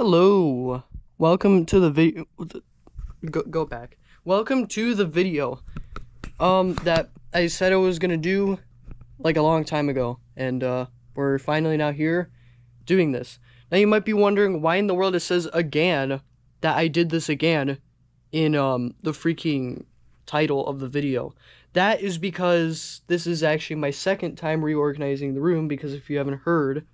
Hello, welcome to the video. Go back. Welcome to the video. That I said I was gonna do like a long time ago, and we're finally now here doing this. Now you might be wondering why in the world it says again that I did this again in the freaking title of the video. That is because this is actually my second time reorganizing the room, because if you haven't heard,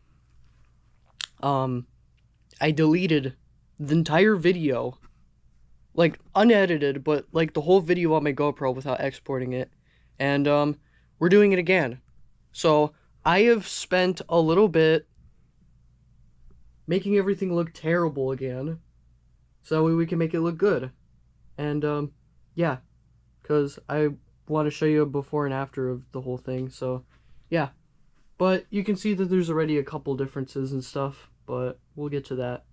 I deleted the entire video, like unedited, but like the whole video on my GoPro without exporting it, and we're doing it again. So I have spent a little bit making everything look terrible again, so that way we can make it look good. And yeah, because I want to show you a before and after of the whole thing. So yeah, but you can see that there's already a couple differences and stuff, but we'll get to that.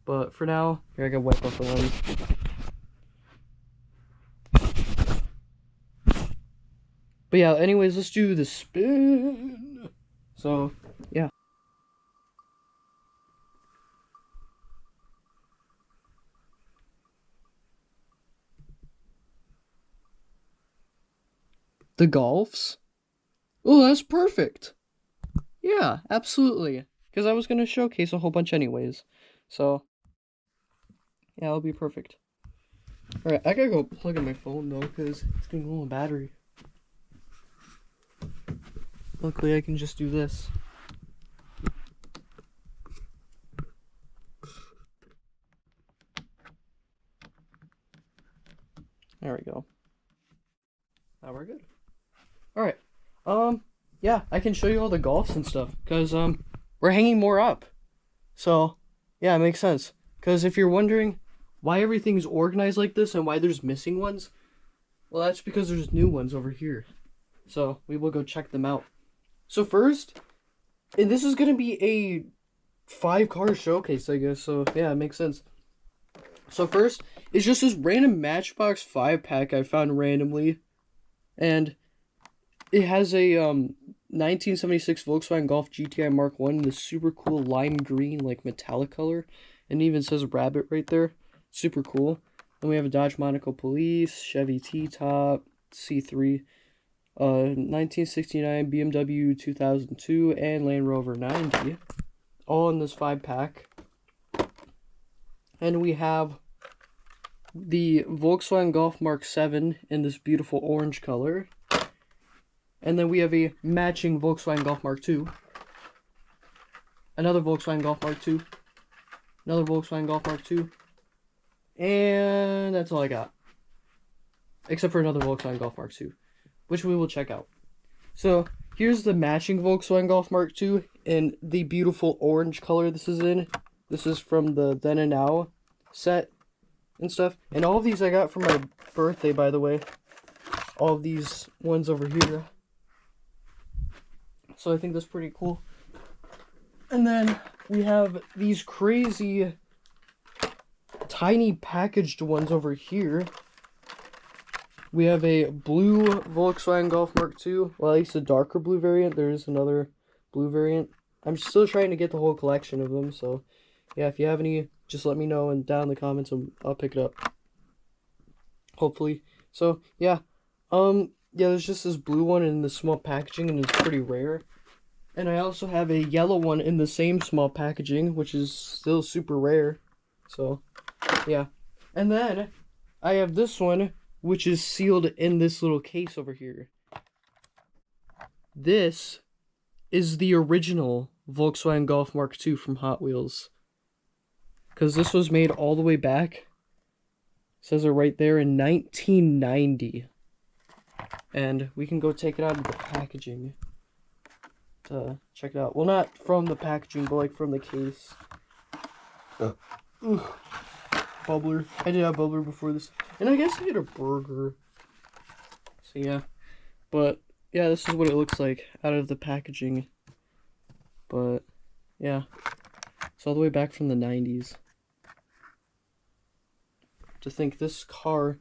But for now, here, I gotta wipe off the lens. But yeah, anyways, let's do the spin. So yeah, the golfs. Oh, that's perfect. Yeah, absolutely. Because I was gonna showcase a whole bunch anyways. So yeah, it'll be perfect. Alright, I gotta go plug in my phone though, because it's getting low on battery. Luckily, I can just do this. There we go. Now we're good. Alright. Yeah, I can show you all the golfs and stuff, because, we're hanging more up. So, yeah, it makes sense. Because if you're wondering why everything's organized like this and why there's missing ones, well, that's because there's new ones over here. So, we will go check them out. So first, and this is going to be a 5-car showcase, I guess. So, yeah, it makes sense. So first, it's just this random Matchbox 5-pack I found randomly. And it has a 1976 Volkswagen Golf GTI Mark 1 in this super cool lime green, like metallic color. And it even says Rabbit right there. Super cool. Then we have a Dodge Monaco Police, Chevy T-Top, C3, 1969 BMW 2002, and Land Rover 90. All in this 5-pack. And we have the Volkswagen Golf Mark 7 in this beautiful orange color. And then we have a matching Volkswagen Golf Mark 2. Another Volkswagen Golf Mark 2. Another Volkswagen Golf Mark 2. And that's all I got. Except for another Volkswagen Golf Mark 2, which we will check out. So, here's the matching Volkswagen Golf Mark 2 in the beautiful orange color this is in. This is from the Then and Now set and stuff. And all of these I got for my birthday, by the way. All of these ones over here. So I think that's pretty cool. And then we have these crazy tiny packaged ones over here. We have a blue Volkswagen Golf Mark II. Well, at least a darker blue variant. There is another blue variant. I'm still trying to get the whole collection of them. So yeah, if you have any, just let me know and down in the comments and I'll pick it up. Hopefully. So yeah. Yeah, there's just this blue one in the small packaging, and it's pretty rare. And I also have a yellow one in the same small packaging, which is still super rare. So, yeah. And then, I have this one, which is sealed in this little case over here. This is the original Volkswagen Golf Mark II from Hot Wheels. Because this was made all the way back, it says it right there, in 1990. And we can go take it out of the packaging to check it out. Well, not from the packaging, but like from the case. Bubbler. I did have bubbler before this. And I guess I get a burger. So yeah. But yeah, this is what it looks like out of the packaging. But yeah. It's all the way back from the 90s. To think this car...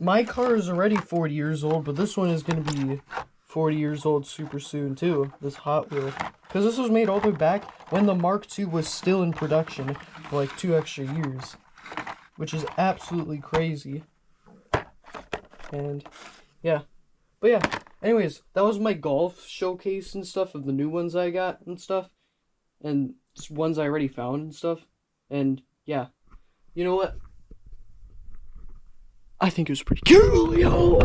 My car is already 40 years old, but this one is going to be 40 years old super soon, too. This Hot Wheel. Because this was made all the way back when the Mark II was still in production. for like 2 extra years, which is absolutely crazy. And yeah, but yeah, anyways, that was my golf showcase and stuff of the new ones I got and stuff, and just ones I already found and stuff. And yeah, you know what? I think it was pretty cool, yo!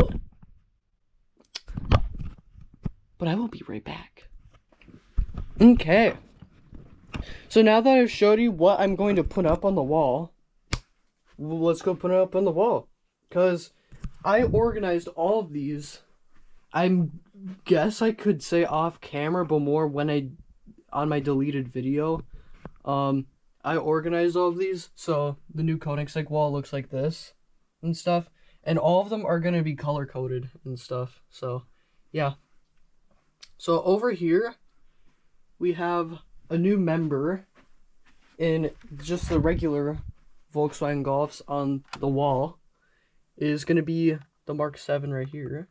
But I will be right back. Okay. So now that I've showed you what I'm going to put up on the wall, let's go put it up on the wall. Because I organized all of these. I guess I could say off camera, but more when on my deleted video. I organized all of these. So the new Koenigsegg wall looks like this and stuff. And all of them are going to be color coded and stuff. So yeah. So over here, we have a new member in just the regular Volkswagen Golfs on the wall. Is going to be the Mark 7 right here.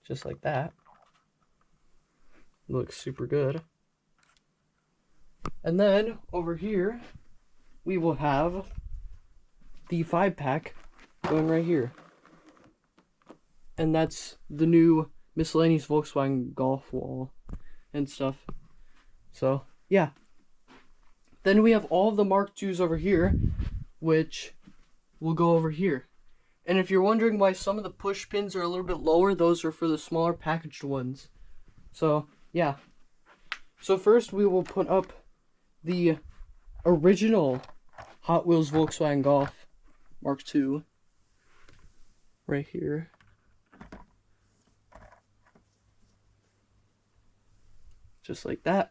Just like that. Looks super good. And then over here, we will have the 5-pack going right here. And that's the new miscellaneous Volkswagen Golf wall and stuff. So, yeah. Then we have all of the Mark IIs over here, which will go over here. And if you're wondering why some of the push pins are a little bit lower, those are for the smaller packaged ones. So, yeah. So first we will put up the original Hot Wheels Volkswagen Golf Mark II right here. Just like that.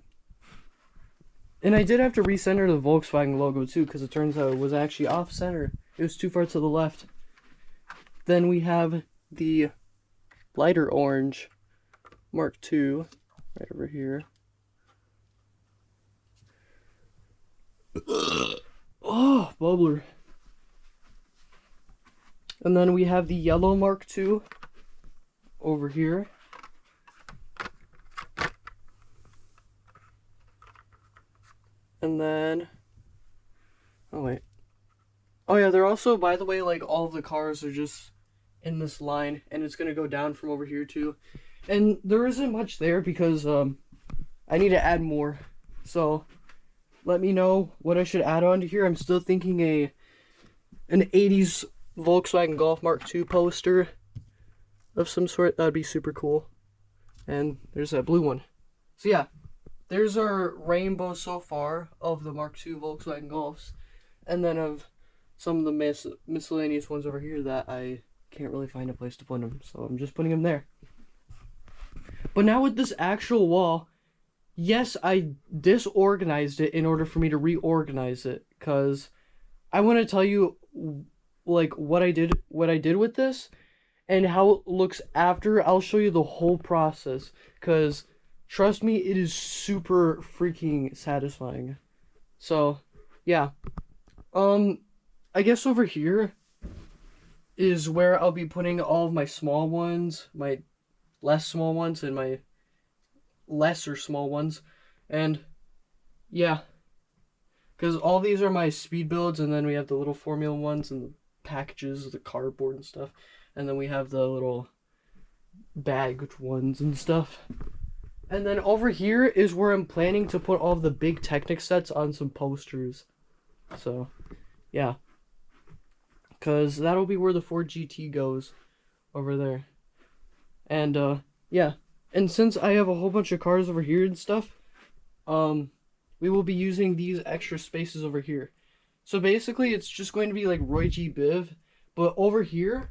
And I did have to recenter the Volkswagen logo too, because it turns out it was actually off center. It was too far to the left. Then we have the lighter orange Mark II right over here. Oh, bubbler. And then we have the yellow Mark II over here. And then, oh wait. Oh yeah, they're also, by the way, like all of the cars are just in this line, and it's gonna go down from over here too. And there isn't much there because I need to add more. So let me know what I should add on to here. I'm still thinking an 80s Volkswagen Golf Mark II poster of some sort. That'd be super cool. And there's that blue one. So yeah, there's our rainbow so far of the Mark II Volkswagen Golfs, and then of some of the miscellaneous ones over here that I can't really find a place to put them, so I'm just putting them there. But now with this actual wall, yes, I disorganized it in order for me to reorganize it, because I want to tell you like what I did with this and how it looks after. I'll show you the whole process, because trust me, it is super freaking satisfying. So yeah, I guess over here is where I'll be putting all of my small ones, my less small ones, and my lesser small ones. And yeah, because all these are my speed builds, and then we have the little Formula ones and the packages, the cardboard and stuff, and then we have the little bagged ones and stuff. And then over here is where I'm planning to put all of the big Technic sets on some posters. So yeah, because that'll be where the Ford GT goes, over there. And yeah, and since I have a whole bunch of cars over here and stuff, we will be using these extra spaces over here. So basically it's just going to be like Roy G. Biv, but over here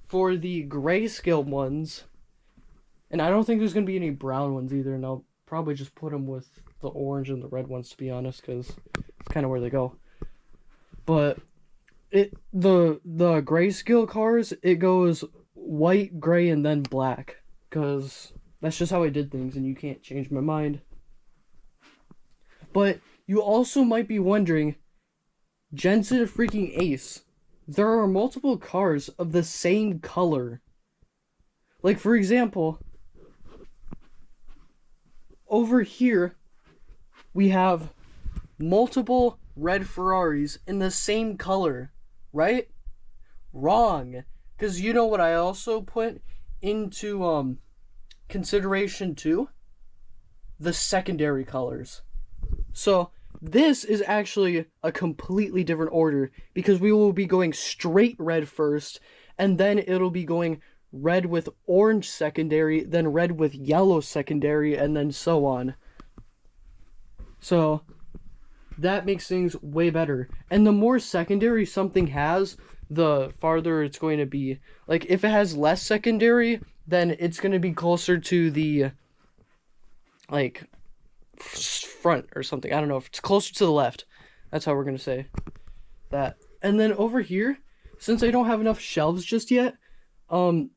for the grayscale ones, and I don't think there's going to be any brown ones either, and I'll probably just put them with the orange and the red ones, to be honest, because it's kind of where they go. But the grayscale cars, it goes white, gray, and then black, because that's just how I did things, and you can't change my mind. But you also might be wondering, Jensen freaking Ace, there are multiple cars of the same color. Like, for example, over here we have multiple red Ferraris in the same color, right? Wrong. Because you know what I also put into consideration too? The secondary colors. So this is actually a completely different order because we will be going straight red first, and then it'll be going red with orange secondary, then red with yellow secondary, and then so on. So that makes things way better. And the more secondary something has, the farther it's going to be. Like, if it has less secondary, then it's going to be closer to the, like, front or something. I don't know if it's closer to the left. That's how we're going to say that. And then over here, since I don't have enough shelves just yet, I'm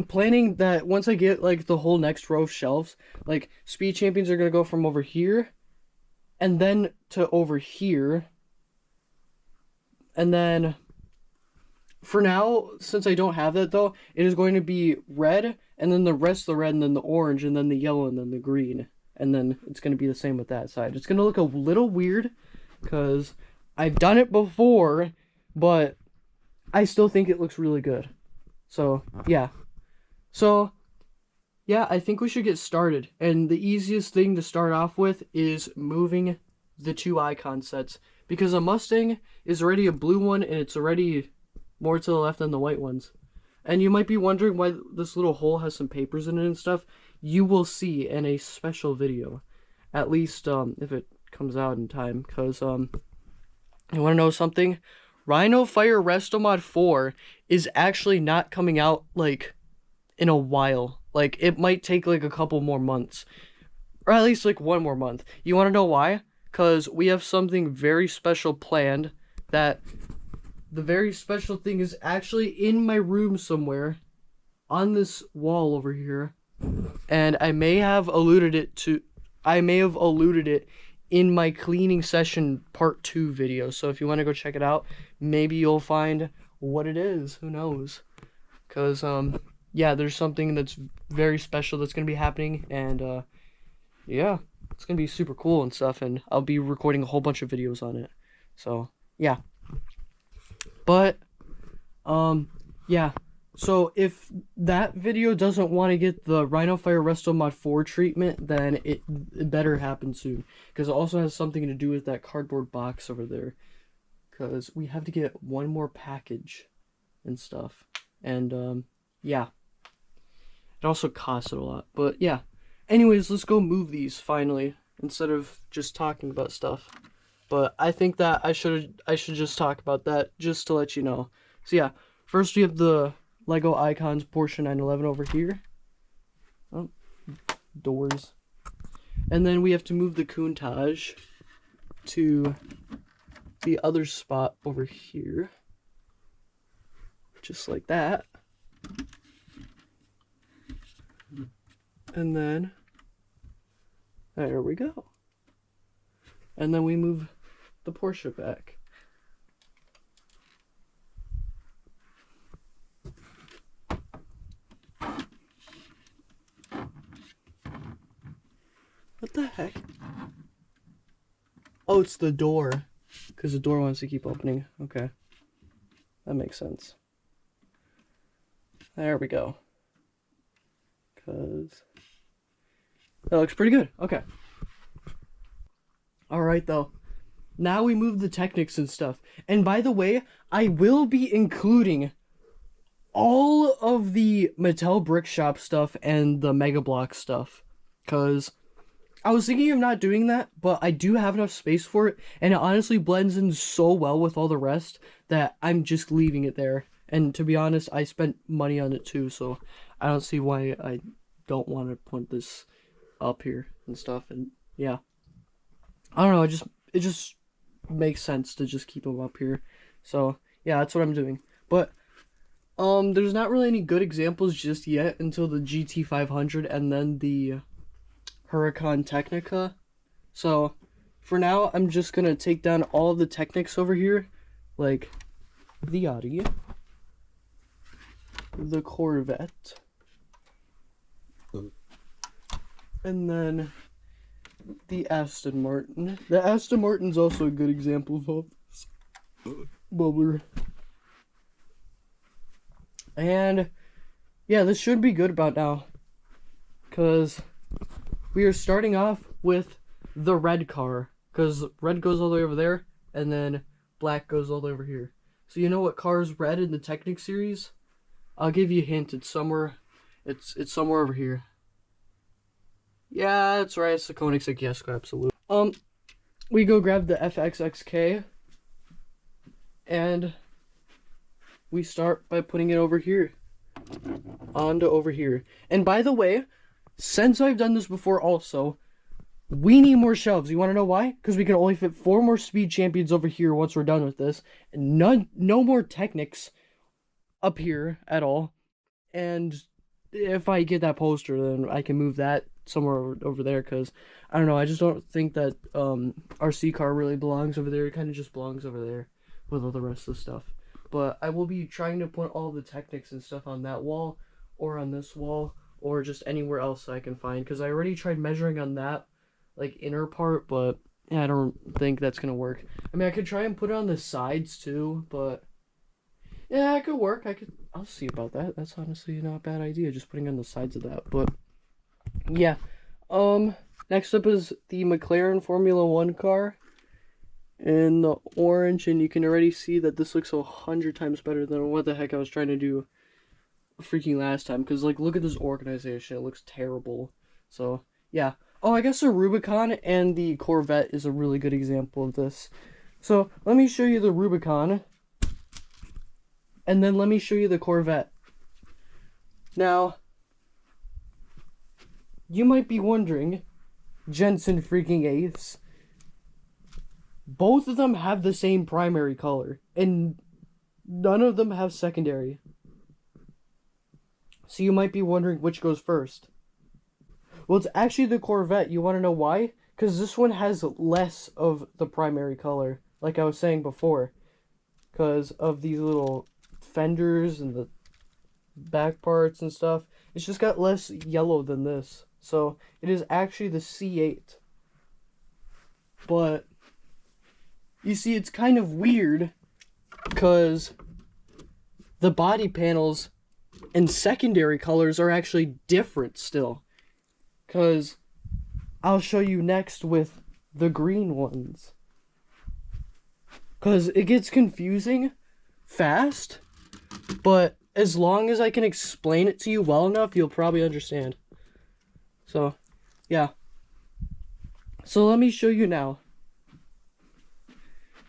planning that once I get, like, the whole next row of shelves, like, Speed Champions are going to go from over here and then to over here. And then, for now, since I don't have that, though, it is going to be red, and then the rest of the red, and then the orange, and then the yellow, and then the green. And then it's going to be the same with that side. It's going to look a little weird, because I've done it before, but I still think it looks really good. So, yeah. So, yeah, I think we should get started. And the easiest thing to start off with is moving the two icon sets. Because a Mustang is already a blue one, and it's already more to the left than the white ones. And you might be wondering why this little hole has some papers in it and stuff. You will see in a special video. At least, if it comes out in time. Because, you want to know something? Rhino Fire Resto Mod 4 is actually not coming out, like, in a while. Like, it might take, like, a couple more months. Or at least, like, one more month. You want to know why? Because we have something very special planned. That the very special thing is actually in my room somewhere. On this wall over here. And I may have alluded it in my cleaning session part 2 video. So if you want to go check it out, maybe you'll find what it is. Who knows? Because, yeah, there's something that's very special that's going to be happening. And, yeah, it's going to be super cool and stuff. And I'll be recording a whole bunch of videos on it. So, yeah. But, yeah. So if that video doesn't want to get the Rhino Fire Resto Mod 4 treatment, then it better happen soon. Because it also has something to do with that cardboard box over there. Because we have to get one more package and stuff. And, yeah. It also costs a lot. But, yeah. Anyways, let's go move these, finally. Instead of just talking about stuff. But I think that I should just talk about that, just to let you know. So, yeah. First, we have the Lego Icons Porsche 911 over here. Oh, doors. And then we have to move the Countach to the other spot over here. Just like that. And then, there we go. And then we move the Porsche back. What the heck? Oh, it's the door. Because the door wants to keep opening. Okay. That makes sense. There we go. Because that looks pretty good. Okay. Alright, though. Now we move the Technics and stuff. And by the way, I will be including all of the Mattel Brick Shop stuff and the Mega Block stuff. Because I was thinking of not doing that, but I do have enough space for it, and it honestly blends in so well with all the rest that I'm just leaving it there. And to be honest, I spent money on it too, so I don't see why I don't want to put this up here and stuff. And yeah, I don't know, it just makes sense to just keep them up here. So yeah, that's what I'm doing. But there's not really any good examples just yet until the GT500 and then the Huracan Technica. So for now, I'm just gonna take down all of the Technics over here, like the Audi, the Corvette, and then the Aston Martin. The Aston Martin's also a good example of all this. Bubbler. And yeah, this should be good about now, because we are starting off with the red car, because red goes all the way over there, and then black goes all the way over here. So you know what car is red in the Technic series? I'll give you a hint. It's somewhere over here. Yeah, that's right. It's the Koenigsegg Jesko, absolutely. We go grab the FXXK, and we start by putting it over here. Onto over here. And by the way, since I've done this before also, we need more shelves. You want to know why? Because we can only fit 4 more speed champions over here once we're done with this. And no more Technics up here at all. And if I get that poster, then I can move that somewhere over there, because I don't know, I just don't think that our C car really belongs over there. It kind of just belongs over there with all the rest of the stuff. But I will be trying to put all the Technics and stuff on that wall, or on this wall, or just anywhere else I can find, because I already tried measuring on that like inner part, but yeah, I don't think that's gonna work. I mean, I could try and put it on the sides too, but yeah, it could work. I'll see about that. That's honestly not a bad idea, just putting on the sides of that. But yeah, next up is the McLaren Formula 1 car in the orange, and you can already see that this looks 100 times better than what the heck I was trying to do freaking last time, because like, look at this organization. It looks terrible. So yeah. Oh, I guess the Rubicon and the Corvette is a really good example of this. So let me show you the Rubicon, and then let me show you the Corvette. Now, you might be wondering, Jensen freaking Ace, both of them have the same primary color, and none of them have secondary. So you might be wondering which goes first. Well, it's actually the Corvette. You want to know why? Because this one has less of the primary color, like I was saying before. Because of these little fenders and the back parts and stuff. It's just got less yellow than this. So, it is actually the C8. But, you see, it's kind of weird, because the body panels and secondary colors are actually different still. Because I'll show you next with the green ones. Because it gets confusing fast, but as long as I can explain it to you well enough, you'll probably understand. So, yeah. So let me show you now.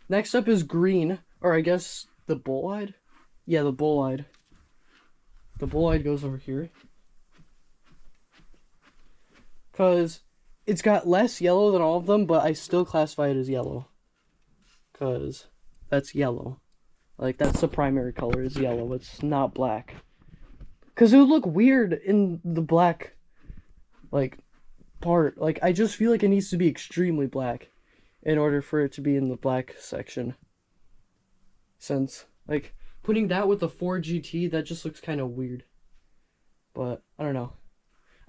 Next up is green, or I guess the bull-eyed? Yeah, the bull-eyed. The bull-eyed goes over here. Because it's got less yellow than all of them, but I still classify it as yellow. Because that's yellow. Like, that's the primary color, is yellow. It's not black. Because it would look weird in the black, like, part. Like, I just feel like it needs to be extremely black in order for it to be in the black section. Since, like, putting that with the 4GT, that just looks kind of weird. But, I don't know.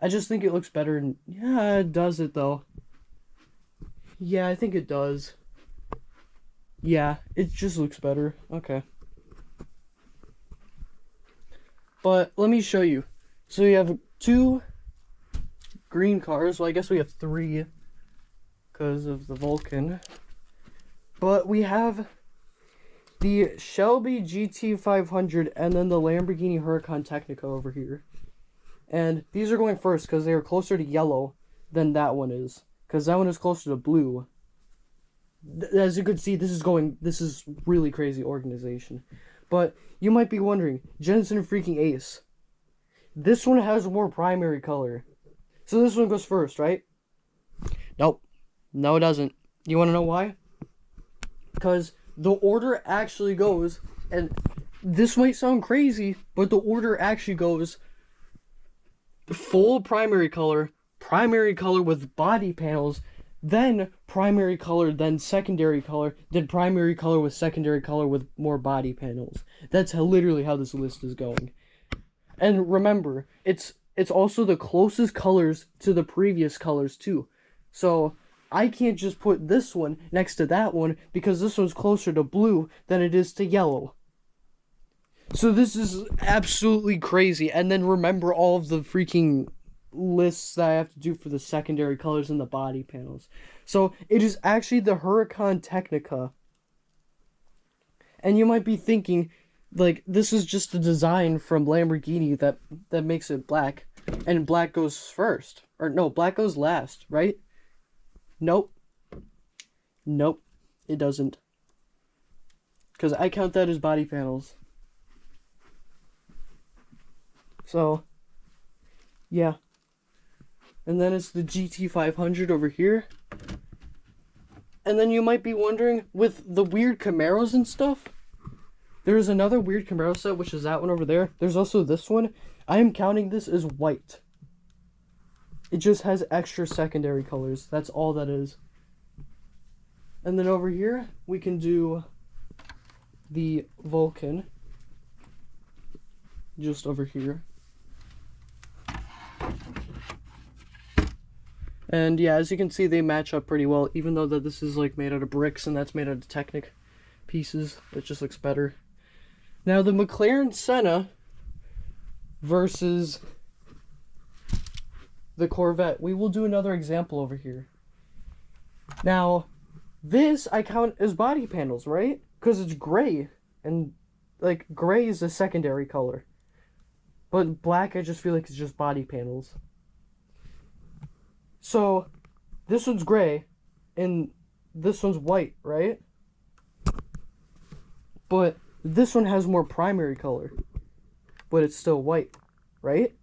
I just think it looks better, and yeah, it does it though. Yeah, I think it does. Yeah, it just looks better. Okay. But let me show you. So you have 2 green cars. Well, I guess we have 3 because of the Vulcan. But we have the Shelby GT500 and then the Lamborghini Huracan Technica over here. And these are going first because they are closer to yellow than that one is. Because that one is closer to blue. As you can see, this is really crazy organization. But you might be wondering, Jensen freaking Ace. This one has more primary color. So this one goes first, right? Nope. No, it doesn't. You want to know why? Because the order actually goes, and this might sound crazy, but the order actually goes full primary color with body panels, then primary color, then secondary color, then primary color with secondary color with more body panels. That's literally how this list is going. And remember, it's also the closest colors to the previous colors too. So I can't just put this one next to that one because this one's closer to blue than it is to yellow. So this is absolutely crazy. And then remember all of the freaking lists that I have to do for the secondary colors in the body panels. So it is actually the Huracan Technica. And you might be thinking, like, this is just a design from Lamborghini that makes it black. And black goes first. Or no, black goes last, right? Nope. Nope, it doesn't. Because I count that as body panels. So, yeah. And then it's the GT500 over here. And then you might be wondering, with the weird Camaros and stuff, there's another weird Camaro set, which is that one over there. There's also this one. I am counting this as white. It just has extra secondary colors. That's all that is. And then over here, we can do the Vulcan. Just over here. And yeah, as you can see, they match up pretty well, even though that this is like made out of bricks and that's made out of Technic pieces. It just looks better. Now the McLaren Senna versus the Corvette. We will do another example over here. Now, this I count as body panels, right? Because it's gray, and like gray is a secondary color. But black, I just feel like it's just body panels. So, this one's gray, and this one's white, right? But this one has more primary color, but it's still white, right?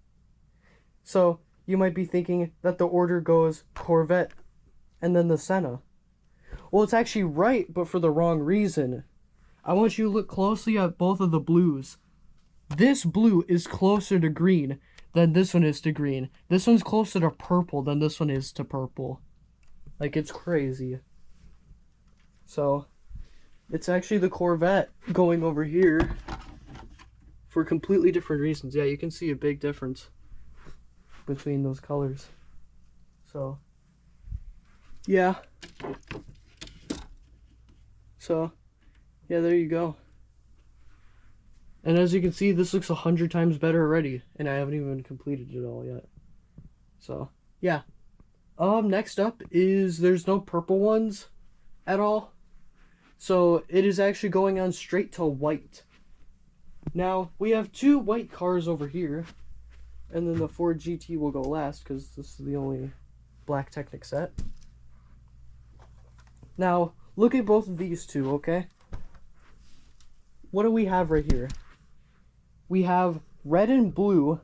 So, you might be thinking that the order goes Corvette, and then the Senna. Well, it's actually right, but for the wrong reason. I want you to look closely at both of the blues. This blue is closer to green than this one is to green. This one's closer to purple than this one is to purple. Like, it's crazy. So, it's actually the Corvette going over here for completely different reasons. Yeah, you can see a big difference between those colors. So, yeah. So, yeah, there you go. And as you can see, this looks 100 times better already, and I haven't even completed it all yet. So, yeah. Next up is there's no purple ones at all. So, it is actually going on straight to white. Now, we have two white cars over here, and then the Ford GT will go last, because this is the only black Technic set. Now, look at both of these two, okay? What do we have right here? We have red and blue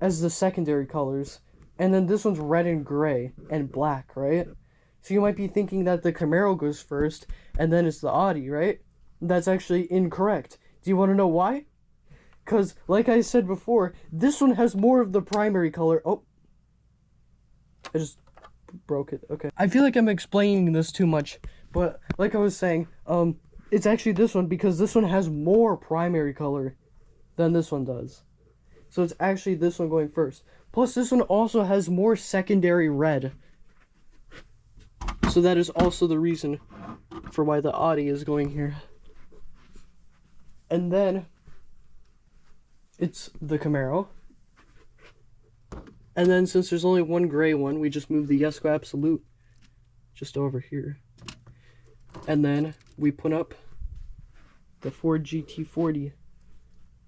as the secondary colors, and then this one's red and gray and black, right? So you might be thinking that the Camaro goes first, and then it's the Audi, right? That's actually incorrect. Do you want to know why? Because, like I said before, this one has more of the primary color. Oh, I just broke it. Okay. I feel like I'm explaining this too much, but like I was saying, it's actually this one because this one has more primary color than this one does. So it's actually this one going first. Plus this one also has more secondary red. So that is also the reason for why the Audi is going here. And then it's the Camaro. And then since there's only one gray one, we just move the Jesko Absolute just over here. And then we put up the Ford GT40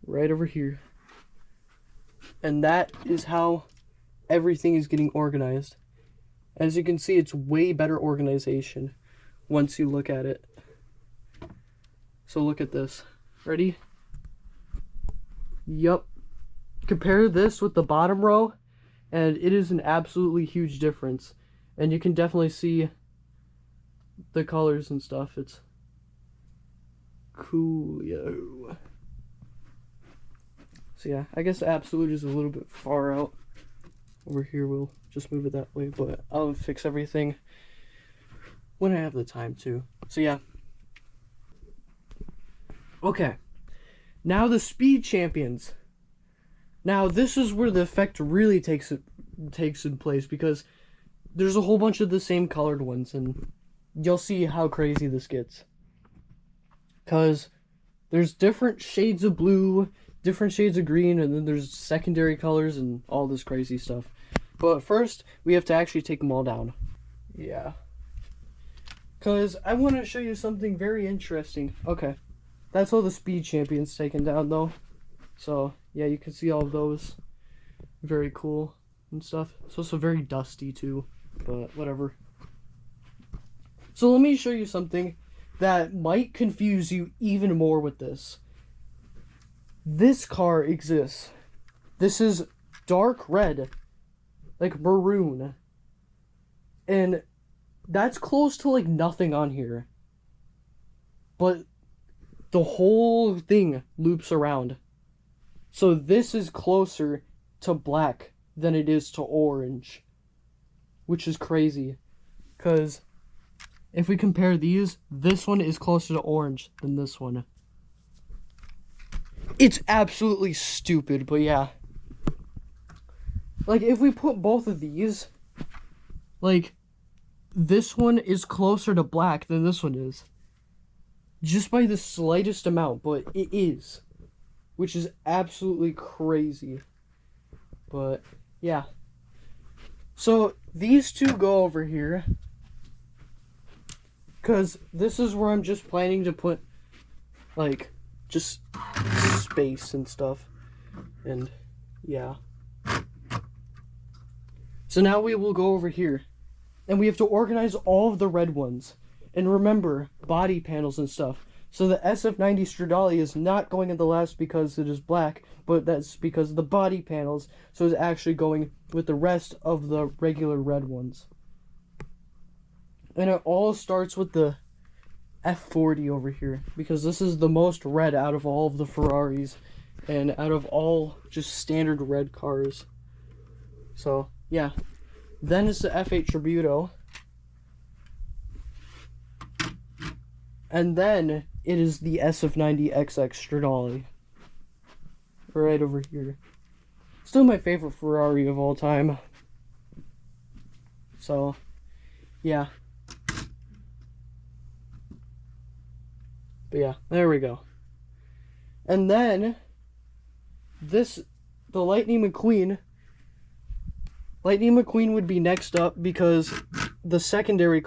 right over here. And that is how everything is getting organized. As you can see, it's way better organization once you look at it. So look at this. Ready? Yup. Compare this with the bottom row, and it is an absolutely huge difference. And you can definitely see the colors and stuff. It's coolio. So yeah, I guess the Absolute is a little bit far out. Over here, we'll just move it that way, but I'll fix everything when I have the time to. So yeah. Okay. Now the Speed Champions. Now this is where the effect really takes in place, because there's a whole bunch of the same colored ones, and you'll see how crazy this gets. Because there's different shades of blue, different shades of green, and then there's secondary colors and all this crazy stuff. But first, we have to actually take them all down. Yeah. Because I want to show you something very interesting. Okay. That's all the speed champions taken down, though. So, yeah, you can see all of those. Very cool and stuff. It's also very dusty, too. But, whatever. So, let me show you something that might confuse you even more with this. This car exists. This is dark red. Like maroon. And that's close to like nothing on here. But the whole thing loops around. So this is closer to black than it is to orange. Which is crazy. Because if we compare these, this one is closer to orange than this one. It's absolutely stupid, but yeah. Like, if we put both of these, like, this one is closer to black than this one is. Just by the slightest amount, but it is. Which is absolutely crazy. But, yeah. So, these two go over here. Because this is where I'm just planning to put, like, just space and stuff. And, yeah. So now we will go over here. And we have to organize all of the red ones. And remember, body panels and stuff. So the SF90 Stradale is not going in the last because it is black, but that's because of the body panels. So it's actually going with the rest of the regular red ones. And it all starts with the F40 over here, because this is the most red out of all of the Ferraris and out of all just standard red cars. So, yeah. Then it's the F8 Tributo. And then it is the SF90XX Stradale. Right over here. Still my favorite Ferrari of all time. So, yeah. But yeah, there we go. And then, the Lightning McQueen would be next up because the secondary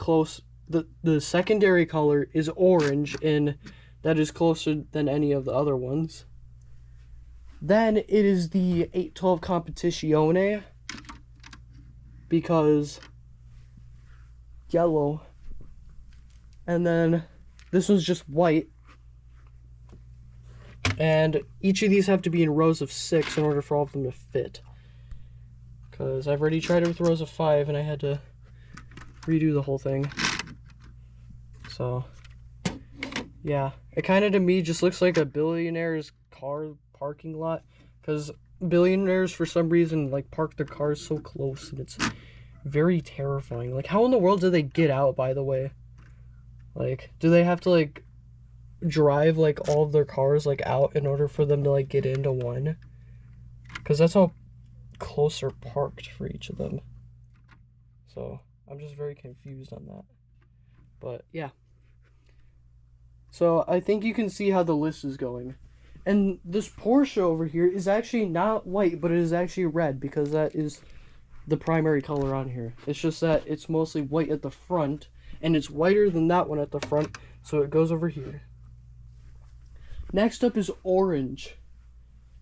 the secondary color is orange, and that is closer than any of the other ones. Then it is the 812 Competizione because yellow. And then this one's just white. And each of these have to be in rows of 6 in order for all of them to fit. Because I've already tried it with rows of 5 and I had to redo the whole thing. So, yeah. It kind of to me just looks like a billionaire's car parking lot. Because billionaires for some reason like park their cars so close and it's very terrifying. Like, how in the world do they get out, by the way? Like, do they have to like drive like all of their cars like out in order for them to like get into one? Because that's how close are parked for each of them. So I'm just very confused on that. But yeah. So I think you can see how the list is going. And this Porsche over here is actually not white, but it is actually red because that is the primary color on here. It's just that it's mostly white at the front, and it's whiter than that one at the front, so it goes over here. Next up is orange,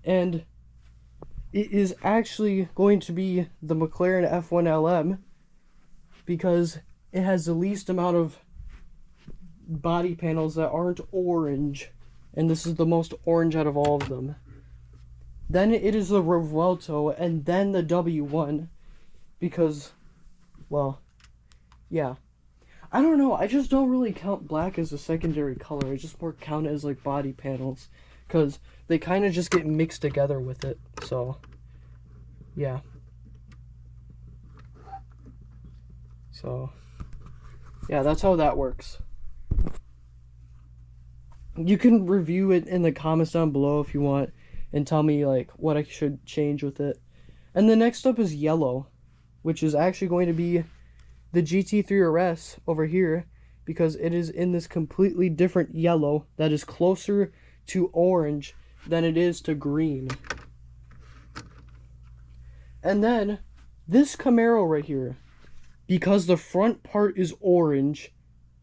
and it is actually going to be the McLaren F1 LM because it has the least amount of body panels that aren't orange, and this is the most orange out of all of them. Then it is the Revuelto, and then the W1 because, well, yeah. I don't know, I just don't really count black as a secondary color. I just more count it as like body panels because they kind of just get mixed together with it. So, yeah. So, yeah, that's how that works. You can review it in the comments down below if you want and tell me like what I should change with it. And the next up is yellow, which is actually going to be the GT3 RS over here because it is in this completely different yellow that is closer to orange than it is to green. And then this Camaro right here, because the front part is orange,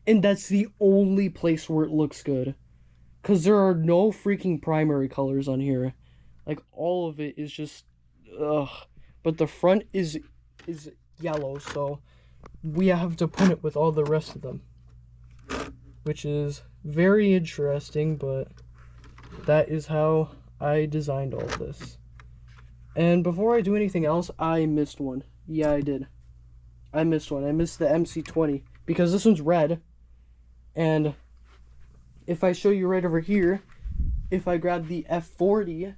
and that's the only place where it looks good. Because there are no freaking primary colors on here. Like, all of it is just, ugh. But the front is yellow, so we have to put it with all the rest of them. Which is very interesting, but that is how I designed all this. And before I do anything else, I missed one. Yeah, I did. I missed one. I missed the MC20 because this one's red. And if I show you right over here, if I grab the F40,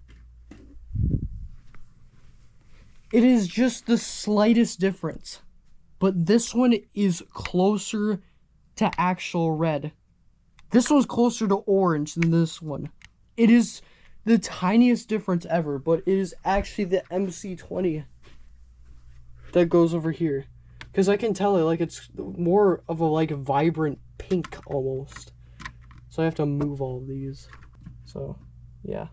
it is just the slightest difference. But this one is closer to actual red. This one's closer to orange than this one. It is the tiniest difference ever, but it is actually the MC20 that goes over here. Because I can tell it, like, it's more of a, like, vibrant pink almost. So I have to move all of these. So, yeah.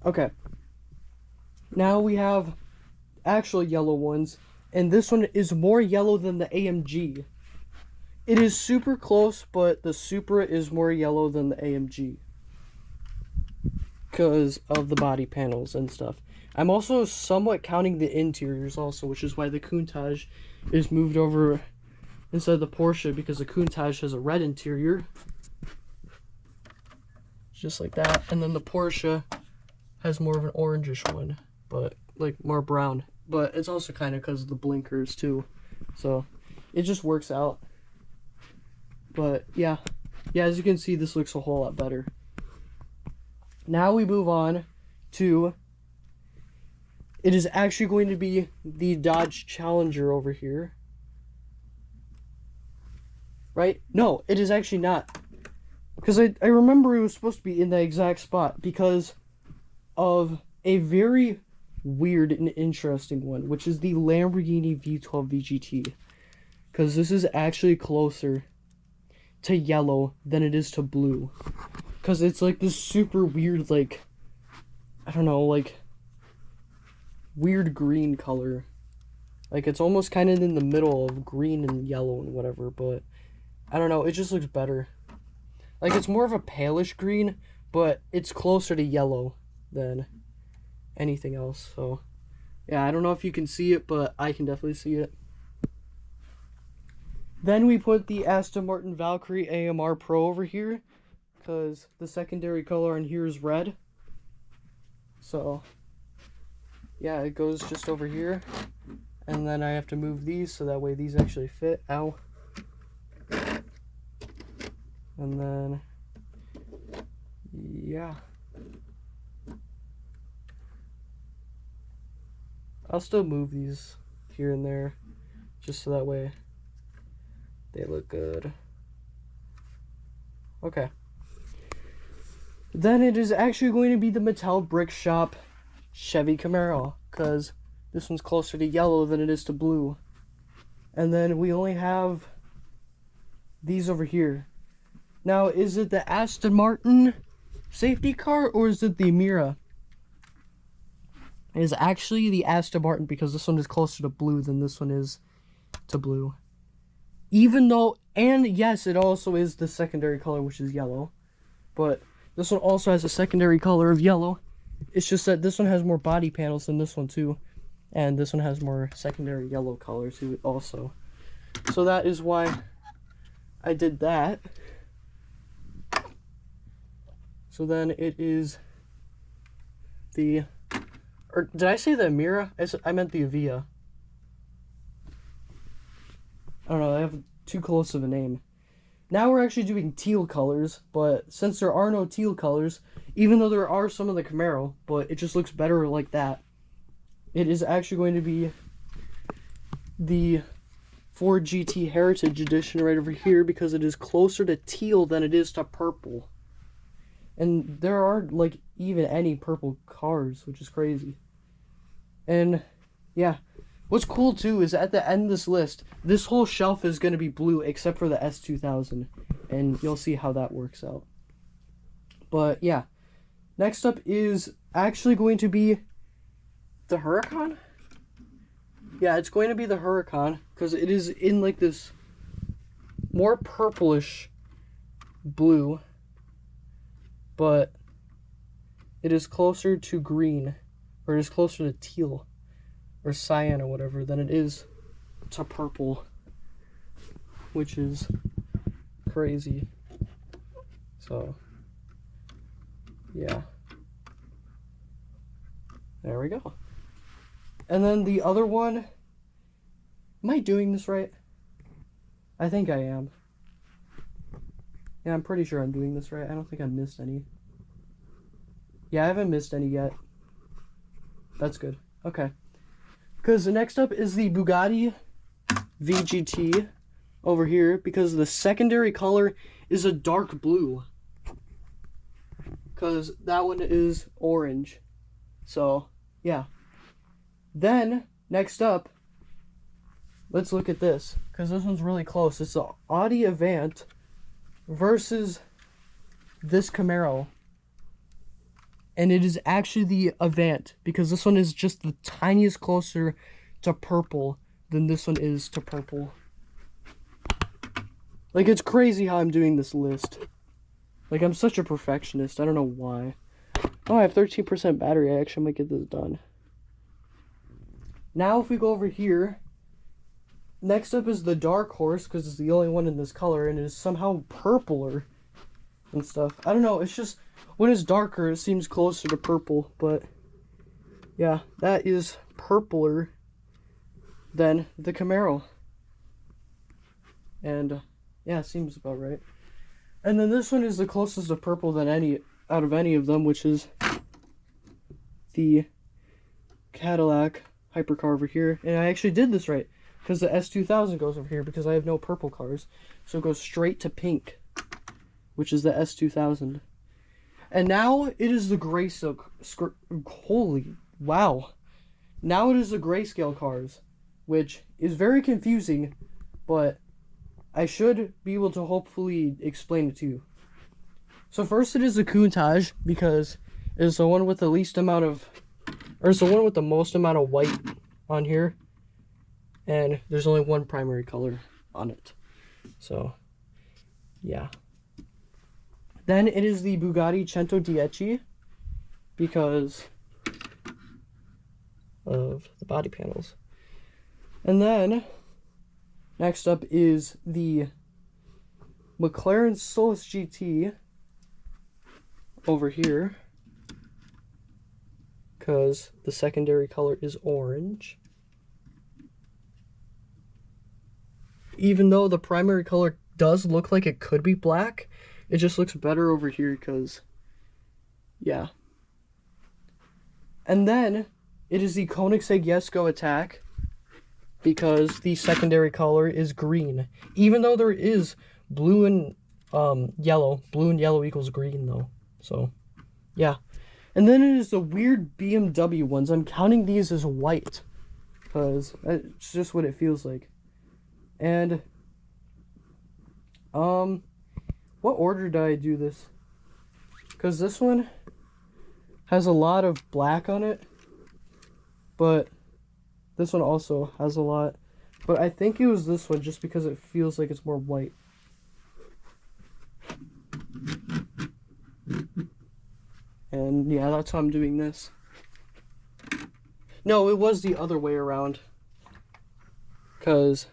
Okay. Now we have actual yellow ones. And this one is more yellow than the AMG. It is super close, but the Supra is more yellow than the AMG. Because of the body panels and stuff. I'm also somewhat counting the interiors also, which is why the Countach is moved over inside the Porsche, because the Countach has a red interior. Just like that. And then the Porsche has more of an orangish one, but like more brown. But it's also kind of because of the blinkers too. So it just works out. But yeah, as you can see, this looks a whole lot better. Now we move on to, it is actually going to be the Dodge Challenger over here. Right? No, it is actually not. Because I remember it was supposed to be in the exact spot because of a very weird and interesting one, which is the Lamborghini V12 VGT. Because this is actually closer to yellow than it is to blue, because it's like this super weird, like, I don't know, like weird green color. Like, it's almost kind of in the middle of green and yellow and whatever, but I don't know, it just looks better. Like, it's more of a palish green, but it's closer to yellow than anything else. So yeah, I don't know if you can see it, but I can definitely see it. Then we put the Aston Martin Valkyrie AMR Pro over here, because the secondary color on here is red. So, yeah, it goes just over here. And then I have to move these so that way these actually fit. Ow. And then, yeah. I'll still move these here and there, just so that way they look good. Okay. Then it is actually going to be the Mattel Brick Shop Chevy Camaro, because this one's closer to yellow than it is to blue. And then we only have these over here. Now, is it the Aston Martin safety car, or is it the Mira? It is actually the Aston Martin, because this one is closer to blue than this one is to blue. Even though, and yes, it also is the secondary color, which is yellow. But this one also has a secondary color of yellow. It's just that this one has more body panels than this one too. And this one has more secondary yellow color to it also. So that is why I did that. So then it is the, or did I say the Mira? I meant the Avia. I don't know, I have too close of a name. Now we're actually doing teal colors, but since there are no teal colors, even though there are some of the Camaro, but it just looks better like that, it is actually going to be the Ford GT Heritage Edition right over here, because it is closer to teal than it is to purple. And there aren't, like, even any purple cars, which is crazy. And yeah. What's cool too is at the end of this list, this whole shelf is going to be blue except for the S2000, and you'll see how that works out. But yeah, next up is actually going to be the Huracan. Yeah, it's going to be the Huracan because it is in like this more purplish blue, but it is closer to green, or it is closer to teal or cyan or whatever than it is to purple, which is crazy. So yeah, there we go. And then the other one, am I doing this right? I think I am. Yeah, I'm pretty sure I'm doing this right. I don't think I missed any. Yeah, I haven't missed any yet. That's good. Okay. Because next up is the Bugatti VGT over here, because the secondary color is a dark blue. Because that one is orange. So, yeah. Then, next up, let's look at this, because this one's really close. It's the Audi Avant versus this Camaro. And it is actually the Avant, because this one is just the tiniest closer to purple than this one is to purple. Like, it's crazy how I'm doing this list. Like, I'm such a perfectionist. I don't know why. Oh, I have 13% battery. I actually might get this done. Now, if we go over here, next up is the Dark Horse, because it's the only one in this color, and it is somehow purpler and stuff. I don't know, it's just, when it's darker, it seems closer to purple, but yeah, that is purpler than the Camaro. And yeah, it seems about right. And then this one is the closest to purple than any, out of any of them, which is the Cadillac Hypercar over here. And I actually did this right, because the S2000 goes over here, because I have no purple cars. So it goes straight to pink, which is the S2000. And now it is the grayscale. Holy wow. Now it is the grayscale cars, which is very confusing, but I should be able to hopefully explain it to you. So first it is the Countach, because it is the one with the least amount of, or it's the one with the most amount of white on here. And there's only one primary color on it. So, yeah. Then it is the Bugatti 110 because of the body panels. And then, next up is the McLaren Solus GT over here, because the secondary color is orange. Even though the primary color does look like it could be black, it just looks better over here because, yeah. And then, it is the Koenigsegg Jesko Attack, because the secondary color is green. Even though there is blue and yellow. Blue and yellow equals green, though. So, yeah. And then it is the weird BMW ones. I'm counting these as white, because it's just what it feels like. And, what order did I do this? Because this one has a lot of black on it, but this one also has a lot. But I think it was this one just because it feels like it's more white. And yeah, that's how I'm doing this. No, it was the other way around. Because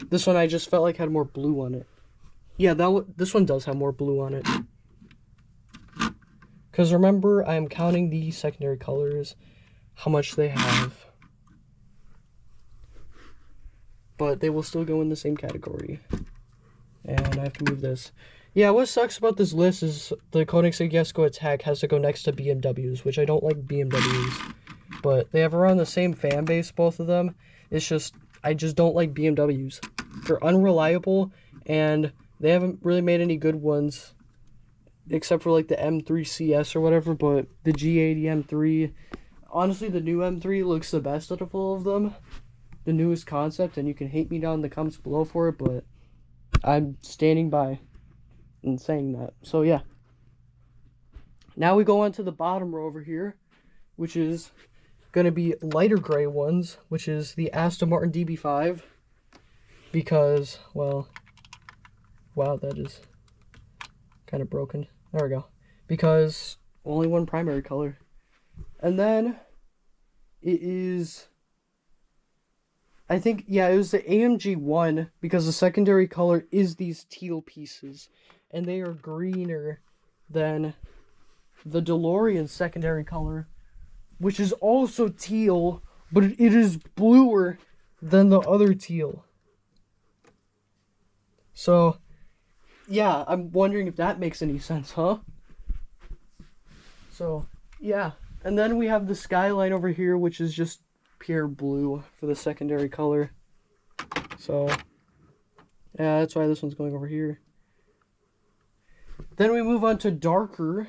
this one I just felt like had more blue on it. Yeah, this one does have more blue on it. Because remember, I am counting the secondary colors, how much they have. But they will still go in the same category. And I have to move this. Yeah, what sucks about this list is the Koenigsegg Jesko Attack has to go next to BMWs, which I don't like BMWs. But they have around the same fan base, both of them. It's just, I just don't like BMWs. They're unreliable, and they haven't really made any good ones, except for like the M3 CS or whatever, but the G80 M3, honestly, the new M3 looks the best out of all of them. The newest concept, and you can hate me down in the comments below for it, but I'm standing by and saying that. So yeah. Now we go on to the bottom row over here, which is going to be lighter gray ones, which is the Aston Martin DB5. Because, well, wow, that is kind of broken. There we go. Because only one primary color. And then it is, I think, yeah, it was the AMG 1 because the secondary color is these teal pieces. And they are greener than the DeLorean secondary color, which is also teal, but it is bluer than the other teal. So, yeah, I'm wondering if that makes any sense, huh? So, yeah. And then we have the Skyline over here, which is just pure blue for the secondary color. So, yeah, that's why this one's going over here. Then we move on to darker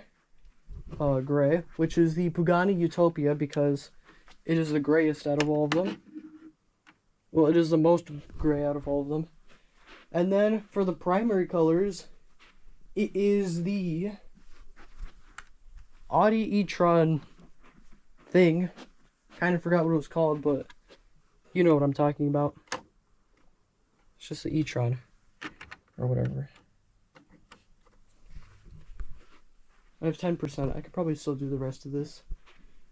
gray, which is the Pagani Utopia, because it is the grayest out of all of them. Well, it is the most gray out of all of them. And then for the primary colors, it is the Audi e-tron thing. Kind of forgot what it was called, but you know what I'm talking about. It's just the e-tron or whatever. I have 10%. I could probably still do the rest of this.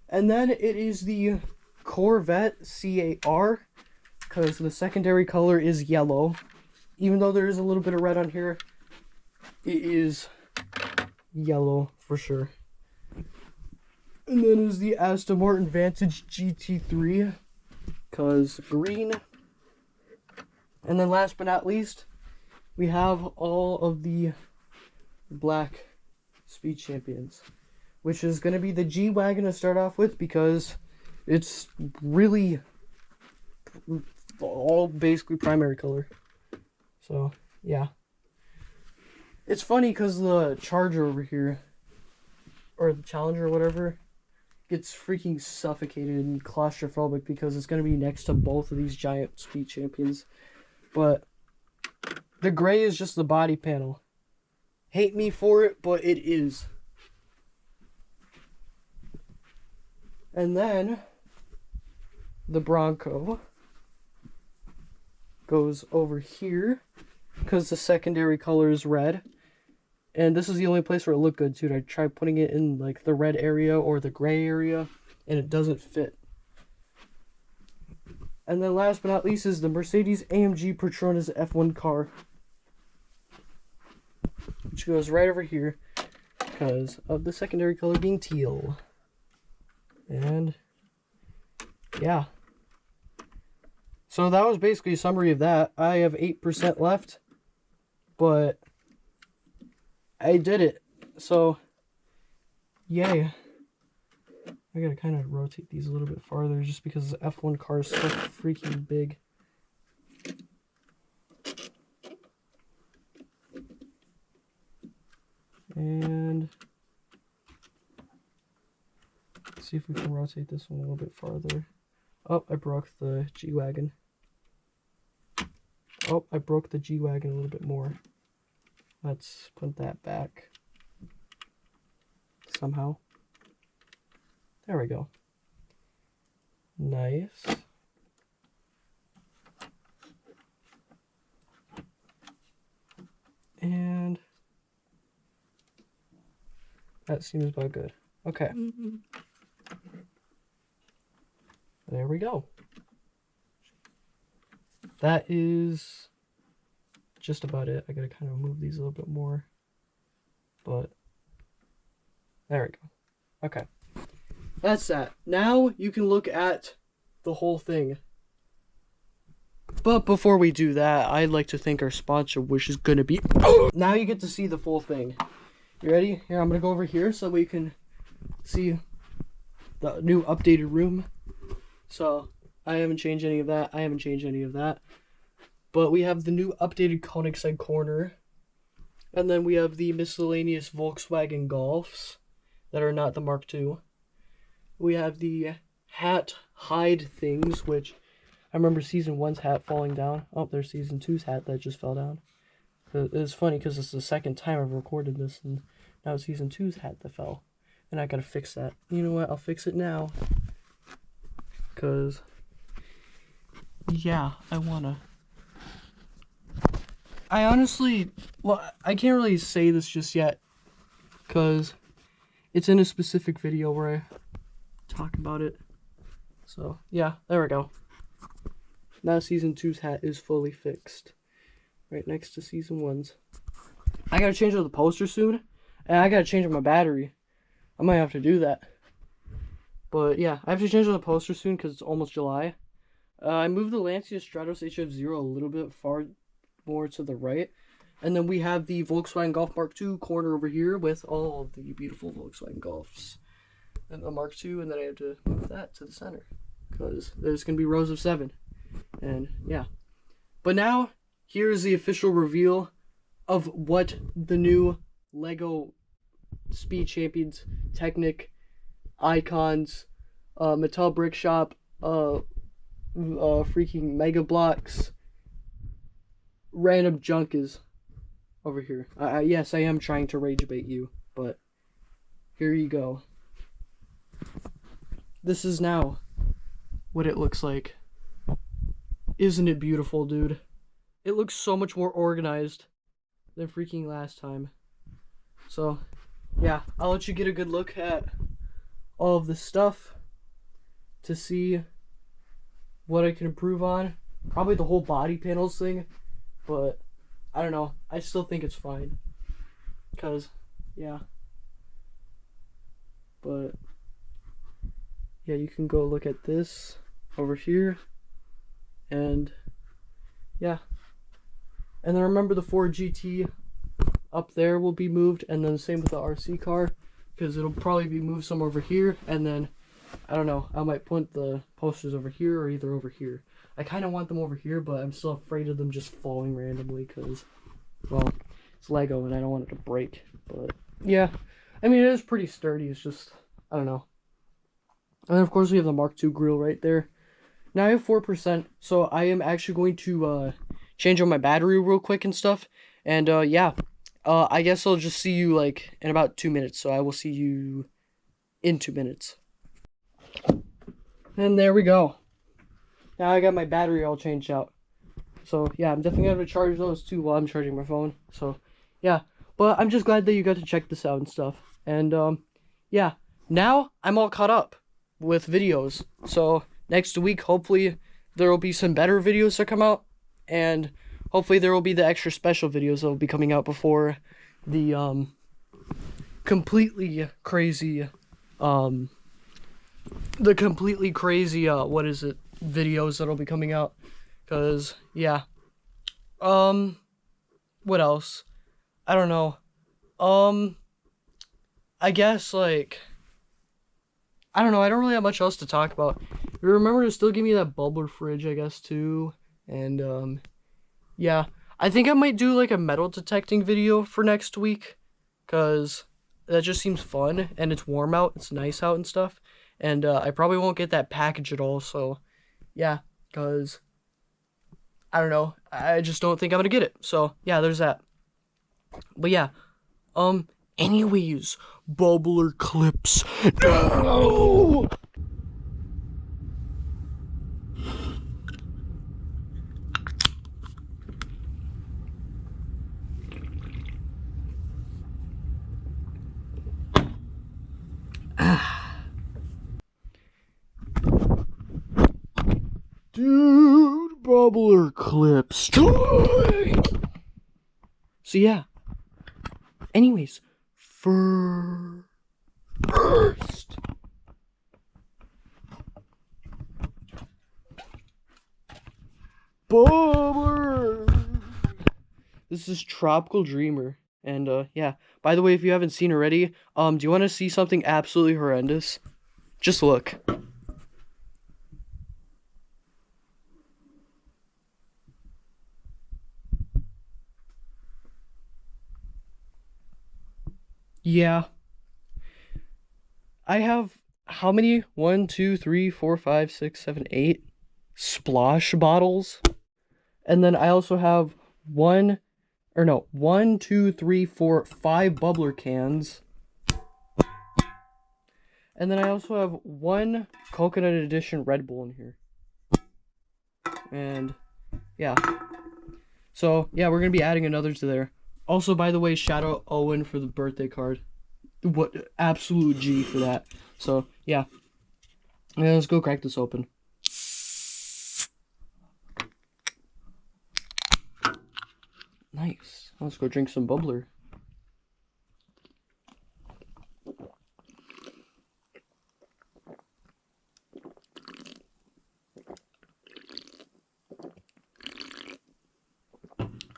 And then it is the Corvette CAR, because the secondary color is yellow. Even though there is a little bit of red on here, it is yellow for sure. And then is the Aston Martin Vantage GT3, because green. And then last but not least, we have all of the black Speed Champions, which is going to be the G-Wagon to start off with, because it's really all basically primary color. So, yeah. It's funny because the Charger over here, or the Challenger or whatever, gets freaking suffocated and claustrophobic because it's going to be next to both of these giant Speed Champions. But the gray is just the body panel. Hate me for it, but it is. And then the Bronco goes over here because the secondary color is red. And this is the only place where it looked good too. I tried putting it in like the red area or the gray area, and it doesn't fit. And then last but not least is the Mercedes AMG Petronas F1 car, which goes right over here because of the secondary color being teal. And yeah. So that was basically a summary of that. I have 8% left, but I did it. So, yay. I gotta kind of rotate these a little bit farther just because the F1 car is so freaking big. And let's see if we can rotate this one a little bit farther. Oh, I broke the G-Wagon. Oh, I broke the G-Wagon a little bit more. Let's put that back somehow. There we go. Nice. And that seems about good. Okay. There we go. That is just about it. I gotta kind of move these a little bit more. But there we go. Okay. That's that. Now you can look at the whole thing. But before we do that, I'd like to thank our sponsor, which is gonna be... Now you get to see the full thing. You ready? Here, I'm gonna go over here so we can see the new updated room. So, I haven't changed any of that. I haven't changed any of that. But we have the new updated Koenigsegg corner. And then we have the miscellaneous Volkswagen Golfs that are not the Mark II. We have the hat hide things, which I remember season 1's hat falling down. Oh, there's season 2's hat that just fell down. It's funny because it's the second time I've recorded this, and now it's season 2's hat that fell. And I gotta fix that. You know what? I'll fix it now. Because, yeah, I wanna. I honestly, well, I can't really say this just yet. Because it's in a specific video where I talk about it. So, yeah, there we go. Now season 2's hat is fully fixed. Right next to season 1's. I gotta change out the poster soon. And I gotta change out my battery. I might have to do that. But yeah, I have to change out the poster soon because it's almost July. I moved the Lancia Stratos HF0 a little bit far more to the right. And then we have the Volkswagen Golf Mark II corner over here with all of the beautiful Volkswagen Golfs. And the Mark II, and then I have to move that to the center. Because there's going to be rows of 7. And yeah. But now, here's the official reveal of what the new LEGO Speed Champions, Technic, Icons, Mattel Brick Shop, freaking Mega Blocks, random junk is over here. Yes, I am trying to rage bait you, but here you go. This is now what it looks like. Isn't it beautiful, dude? It looks so much more organized than freaking last time. So, yeah, I'll let you get a good look at all of this stuff to see what I can improve on. Probably the whole body panels thing, but I don't know. I still think it's fine. Because, yeah. But, yeah, you can go look at this over here. And, yeah. And then remember the Ford GT up there will be moved. And then the same with the RC car. Because it'll probably be moved somewhere over here. And then, I don't know. I might put the posters over here or either over here. I kind of want them over here, but I'm still afraid of them just falling randomly because, well, it's Lego and I don't want it to break. But, yeah. I mean, it is pretty sturdy. It's just, I don't know. And then, of course, we have the Mark II grill right there. Now I have 4%, so I am actually going to change out my battery real quick and stuff. And, yeah. I guess I'll just see you, like, in about 2 minutes. So I will see you in 2 minutes. And there we go. Now I got my battery all changed out. So, yeah, I'm definitely going to charge those too while I'm charging my phone. So, yeah. But I'm just glad that you got to check this out and stuff. And, yeah. Now I'm all caught up with videos. So, next week, hopefully, there will be some better videos that come out. And hopefully there will be the extra special videos that will be coming out before the, completely crazy, videos that'll be coming out. Because, yeah. What else? I don't know. I guess, like, I don't know. I don't really have much else to talk about. Remember to still give me that bubbler fridge, I guess, too. And, yeah. I think I might do, like, a metal detecting video for next week. Because that just seems fun. And it's warm out. It's nice out and stuff. And, I probably won't get that package at all. So, yeah. Because, I don't know. I just don't think I'm going to get it. So, yeah, there's that. But, yeah. Anyways, bubbler clips. No! Dude, bubbler clips. So, yeah. Anyways, first. Bubbler. This is Tropical Dreamer. And, yeah. By the way, if you haven't seen already, do you want to see something absolutely horrendous? Just look. Yeah. I have how many? 1, 2, 3, 4, 5, 6, 7, 8 Splosh bottles. And then I also have 1, 2, 3, 4, 5 bubbler cans. And then I also have 1 coconut edition Red Bull in here. And yeah. So yeah, we're gonna be adding another to there. Also, by the way, shout out Owen for the birthday card. What absolute G for that. So yeah. Yeah, let's go crack this open. Nice. Let's go drink some bubbler.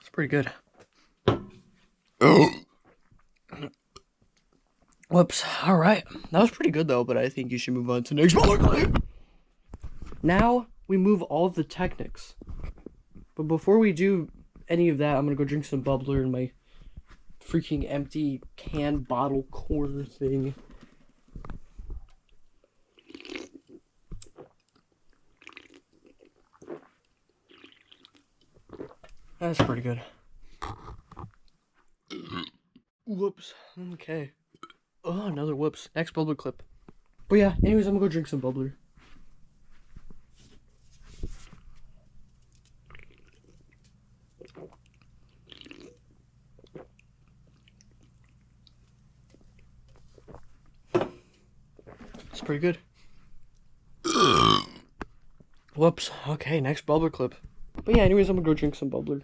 It's pretty good. Whoops. Alright. That was pretty good though, but I think you should move on to the next bubbler. Now we move all of the techniques. But before we do any of that, I'm gonna go drink some bubbler in my freaking empty can bottle corner thing. That's pretty good. Whoops. Okay. Oh, another whoops. Next bubbler clip. But yeah, anyways, I'm gonna go drink some bubbler. It's pretty good. Whoops. Okay, next bubbler clip. But yeah, anyways, I'm gonna go drink some bubbler.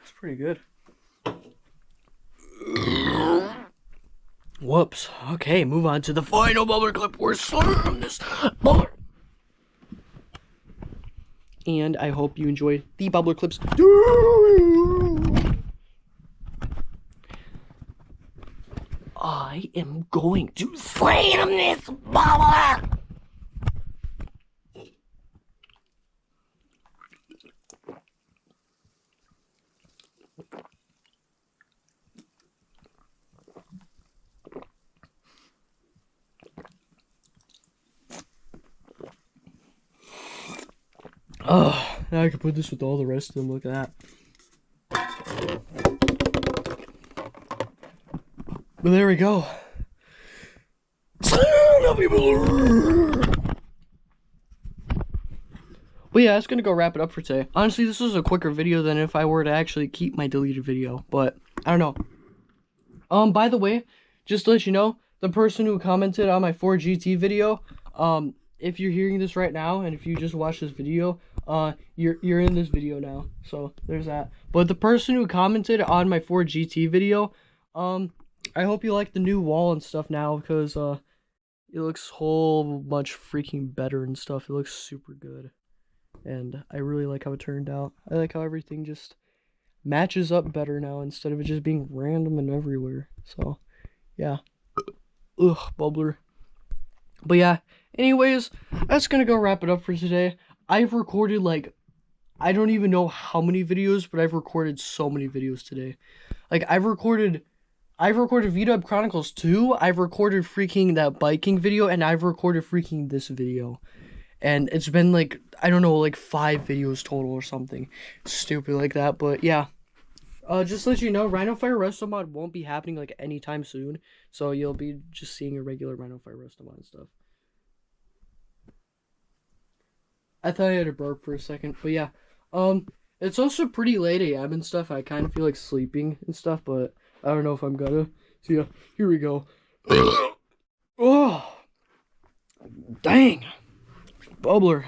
It's pretty good. Whoops. Okay, move on to the final bubbler clip. We're slurring this bubbler. And I hope you enjoyed the bubbler clips. I am going to slam this bubbler. Oh, now I can put this with all the rest of them. Look at that. But there we go. But yeah, that's gonna go wrap it up for today. Honestly, this was a quicker video than if I were to actually keep my deleted video. But I don't know. By the way, just to let you know, the person who commented on my 4GT video, if you're hearing this right now and if you just watched this video, you're in this video now. So there's that. But the person who commented on my 4GT video, I hope you like the new wall and stuff now, because it looks whole much freaking better and stuff. It looks super good. And I really like how it turned out. I like how everything just matches up better now instead of it just being random and everywhere. So yeah. Ugh, bubbler. But yeah, anyways, that's gonna go wrap it up for today. I've recorded like, I don't even know how many videos, but I've recorded so many videos today. Like, I've recorded VDub Chronicles 2, I've recorded freaking that biking video, and I've recorded freaking this video. And it's been like, I don't know, like 5 videos total or something stupid like that. But yeah, just to let you know, Rhino Fire Resto Mod won't be happening like anytime soon. So you'll be just seeing a regular Rhino Fire Resto Mod and stuff. I thought I had a burp for a second, but yeah. It's also pretty late AM and stuff. I kind of feel like sleeping and stuff, but I don't know if I'm gonna. So yeah, here we go. Oh, dang, bubbler.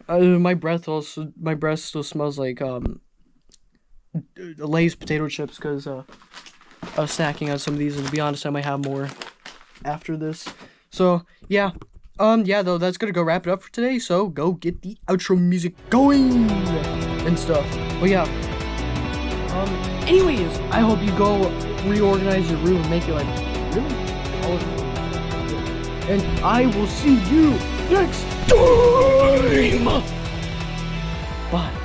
My breath still smells like Lay's potato chips, because I was snacking on some of these, and to be honest, I might have more after this. So yeah. Yeah, though, that's gonna go wrap it up for today, so go get the outro music going and stuff. But yeah, anyways, I hope you go reorganize your room and make it like really colorful. and I will see you next time. Bye.